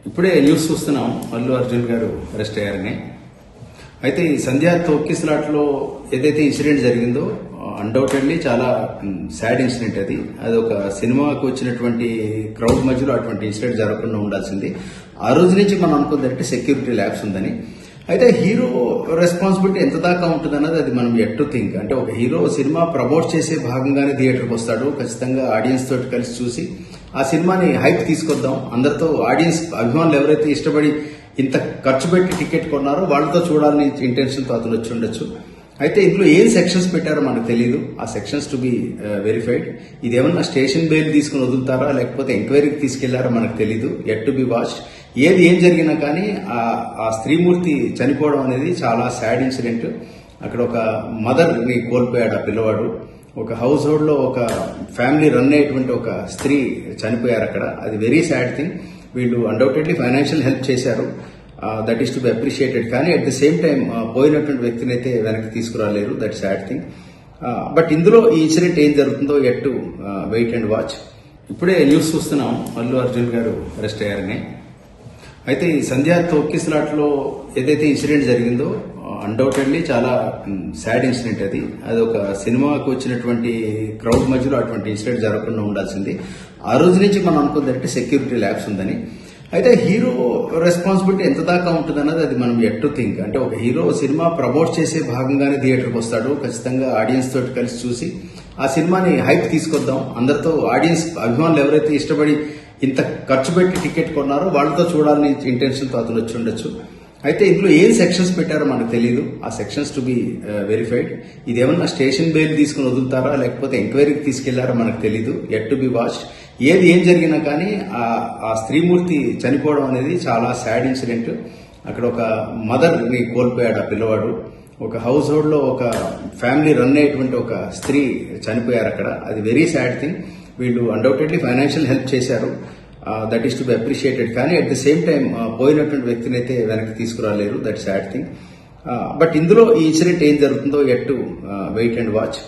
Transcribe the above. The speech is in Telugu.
ఇప్పుడే న్యూస్ చూస్తున్నాం అల్లు అర్జున్ గారు అరెస్ట్ అయ్యారని. అయితే ఈ సంధ్యా తొక్కిసలాట్లో ఏదైతే ఇన్సిడెంట్ జరిగిందో అన్డౌటెడ్లీ చాలా సాడ్ ఇన్సిడెంట్. అది ఒక సినిమాకు వచ్చినటువంటి క్రౌడ్ మధ్యలో అటువంటి ఇన్సిడెంట్ జరగకుండా ఉండాల్సింది. ఆ రోజు నుంచి మనం అనుకుందంటే సెక్యూరిటీ ల్యాబ్స్ ఉందని. అయితే హీరో రెస్పాన్సిబిలిటీ ఎంత దాకా ఉంటుంది అన్నది అది మనం ఎట్ టు థింక్. అంటే ఒక హీరో సినిమా ప్రమోట్ చేసే భాగంగానే థియేటర్కి వస్తాడు. ఖచ్చితంగా ఆడియన్స్ తోటి కలిసి చూసి ఆ సినిమాని హైప్ తీసుకొద్దాం, అందరితో ఆడియన్స్ అభిమానులు ఎవరైతే ఇష్టపడి ఇంత ఖర్చు పెట్టి టికెట్ కొన్నారో వాళ్ళతో చూడాలని ఇంటెన్షన్తో అతను వచ్చి ఉండొచ్చు. అయితే ఇందులో ఏం సెక్షన్స్ పెట్టారో మనకు తెలియదు. ఆ సెక్షన్స్ టు బి వెరిఫైడ్. ఇదేమన్నా స్టేషన్ బెయిల్ తీసుకుని వదులుతారా లేకపోతే ఎంక్వైరీకి తీసుకెళ్లారో మనకు తెలియదు. At to be watched. ఏం జరిగినా కానీ ఆ స్త్రీమూర్తి చనిపోవడం అనేది చాలా సాడ్ ఇన్సిడెంట్. అక్కడ ఒక మదర్ ని కోల్పోయాడు ఆ పిల్లవాడు. ఒక హౌస్ హోల్డ్ లో ఒక ఫ్యామిలీ రన్ అయ్యేటువంటి ఒక స్త్రీ చనిపోయారు అక్కడ. అది వెరీ సాడ్ థింగ్. వీళ్ళు అన్డౌటెడ్లీ ఫైనాన్షియల్ హెల్ప్ చేశారు. That is to be appreciated. కానీ అట్ ద సేమ్ టైం పోయినటువంటి వ్యక్తిని అయితే వెనక్కి తీసుకురాలేరు. That sad thing. బట్ ఇందులో ఈ ఇన్సిడెంట్ ఏం జరుగుతుందో at to wait and watch. ఇప్పుడే న్యూస్ చూస్తున్నాం అల్లు అర్జున్ గారు అరెస్ట్ అయ్యారని. అయితే ఈ సంధ్యా తొక్కిసలాట్లో ఏదైతే ఇన్సిడెంట్ జరిగిందో అన్డౌటెడ్లీ చాలా సాడ్ ఇన్సిడెంట్. అది ఒక సినిమాకు వచ్చినటువంటి క్రౌడ్ మధ్యలో అటువంటి ఇన్సిడెంట్ జరగకుండా ఉండాల్సింది. ఆ రోజు నుంచి మనం అనుకుందంటే సెక్యూరిటీ ల్యాబ్స్ ఉందని. అయితే హీరో రెస్పాన్సిబిలిటీ ఎంత దాకా ఉంటుంది అన్నది అది మనం ఎట్ టు థింక్. అంటే ఒక హీరో సినిమా ప్రమోట్ చేసే భాగంగానే థియేటర్కి వస్తాడు. ఖచ్చితంగా ఆడియన్స్ తోటి కలిసి చూసి ఆ సినిమాని హైప్ తీసుకొద్దాం, అందరితో ఆడియన్స్ అభిమానులు ఎవరైతే ఇష్టపడి ఇంత ఖర్చు పెట్టి టికెట్ కొన్నారో వాళ్ళతో చూడాలని ఇంటెన్షన్తో అతను వచ్చి ఉండొచ్చు. అయితే ఇందులో ఏం సెక్షన్స్ పెట్టారో మనకు తెలియదు. ఆ సెక్షన్స్ టు బి వెరిఫైడ్. ఇదేమన్నా స్టేషన్ బెయిల్ తీసుకుని వదులుతారా లేకపోతే ఎంక్వైరీకి తీసుకెళ్లారో మనకు తెలియదు. At to be watched. ఏం జరిగినా కానీ ఆ స్త్రీమూర్తి చనిపోవడం అనేది చాలా సాడ్ ఇన్సిడెంట్. అక్కడ ఒక మదర్ ని కోల్పోయాడు ఆ పిల్లవాడు. ఒక హౌస్ హోల్డ్ లో ఒక ఫ్యామిలీ రన్ అయ్యేటువంటి ఒక స్త్రీ చనిపోయారు అక్కడ. అది వెరీ సాడ్ థింగ్. వీళ్ళు అన్డౌటెడ్లీ ఫైనాన్షియల్ హెల్ప్ చేశారు. That is to be appreciated. కానీ అట్ ద సేమ్ టైం పోయినటువంటి వ్యక్తిని అయితే వెనక్కి తీసుకురాలేరు. That sad thing. బట్ ఇందులో ఈ ఇన్సిడెంట్ ఏం జరుగుతుందో at to wait and watch.